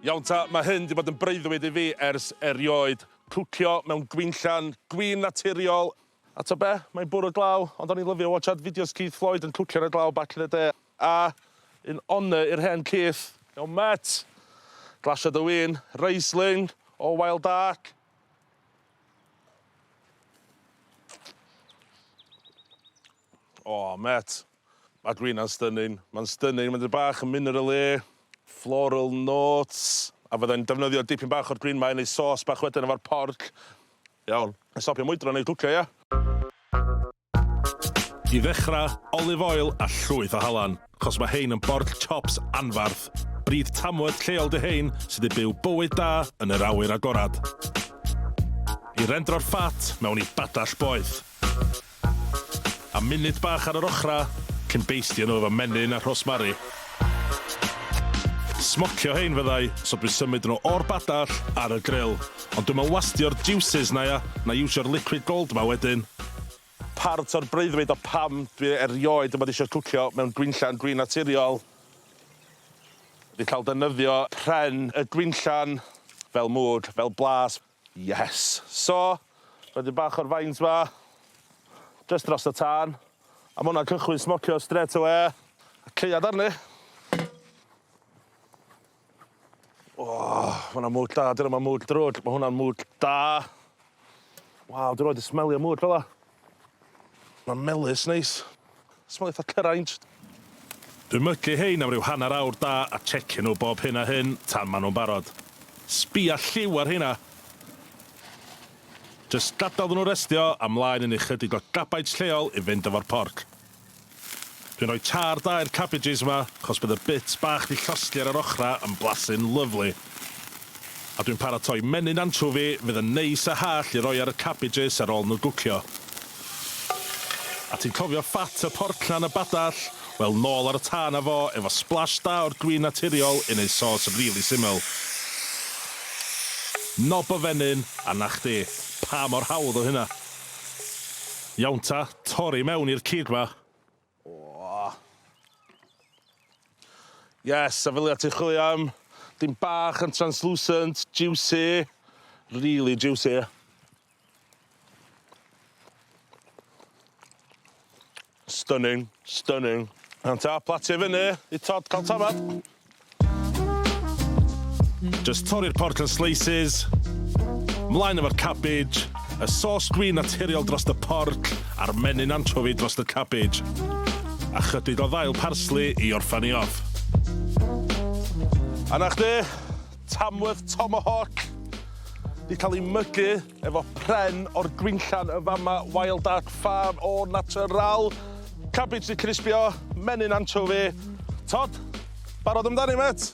Iawn ta, mae hyn wedi bod yn freuddwyd i fi ers erioed. Cwcio mewn gwinllan, Gwin Naturiol. A ta be, mae'n bwrw glaw, ond o'n i'n lyfio gwatsiad fideos Keith Floyd yn cwcio ar y glaw back in the day. A in honour i'r hen Keith, iawn met, glasiad o win, Riesling, o Wild Dark. O, met, mae gwina'n stunning. Mae'n stunning, mae'n bach yn mineral-y, floral notes, a fyddai'n defnyddio dipyn bach o'r gwin mae neu sos bach wedyn efo'r porc. Iawn, yn stopio mwydro neu cwcio, ia? I ddechrau, olive oil a llwyth o halan, achos mae hein yn porc chops anfarth. Bryd Tamworth lleol dy hein sydd wedi byw bywyd da yn yr awyr agorad. I rendro'r ffat mewn I badall boeth. A munud bach ar yr ochra, cyn beistio nhw efo menyn a Rhosmari. Smocio hein fyddai, so dwi'n symud nhw o'r badall ar y grill. Ond dwi'n meddwl wastio'r juices na iwsio'r liquid gold ma wedyn. Part o'r breuddwyd o pam dwi erioed yn bod eisiau cwcio mewn gwinllan, Gwin Naturiol. Wedi cael defnyddio pren y gwinllan fel mwg, fel blas. Yes. So, wedyn bach o'r faint ma, just dros y tân. A ma' hwnna'n cychwyn smocio straight away. A ceuad arni. O, ma' hwnna'n mwg da, dyna ma' mwg drwg. Ma' hwnna'n mwg da. Waw, dwi'n rhoi smelio mwg fel la. Ma'n melys neis. Smelio eitha cyraint. Dwi'n mygu hein am ryw hanner awr da a checio nhw bob hyn a hyn tan ma' nhw'n barod. Sbia lliw ar hynna. Just gadael nhw restio a mlaen yn ychydig o gabaid lleol I fynd efo'r porc. Dwi'n rhoi char da i'r cabbages yma, achos bydd y bits bach di llosgi ar yr ochra yn blasu'n lyflu. A dwi'n paratoi menyn anciofi fydd yn neis a hall I roi ar y cabbages ar ôl nhw gwcio. A ti'n cofio ffat y porclan y badall? Wel, nôl ar y tân a fo, efo splash da o'r Gwin Naturiol I neud sos rili syml. Nob o fenyn, a na chdi, pa mor hawdd o hynna. Iawn ta, torri mewn i'r cig ma. Oh. Yes, a fel ti'n chwilio am, dim bach yn translucent, juicy, really juicy. Stunning, stunning. Iawn ta, platio fyny, I Todd cael tamad. Just torri'r porc yn slices, mlaen efo'r cabbage, y sos Gwin Naturiol dros y porc, a'r menyn anciofi dros y cabbage. A chydig o ddail Persli I orffan I off. A na chdi, Tamworth Tomahawk, di cael ei mygu efo pren o'r gwinllan y fama Wild Dark Farm o Naturiol. Cabbage di crispio, menyn anciofi. Todd, barod amdani, met?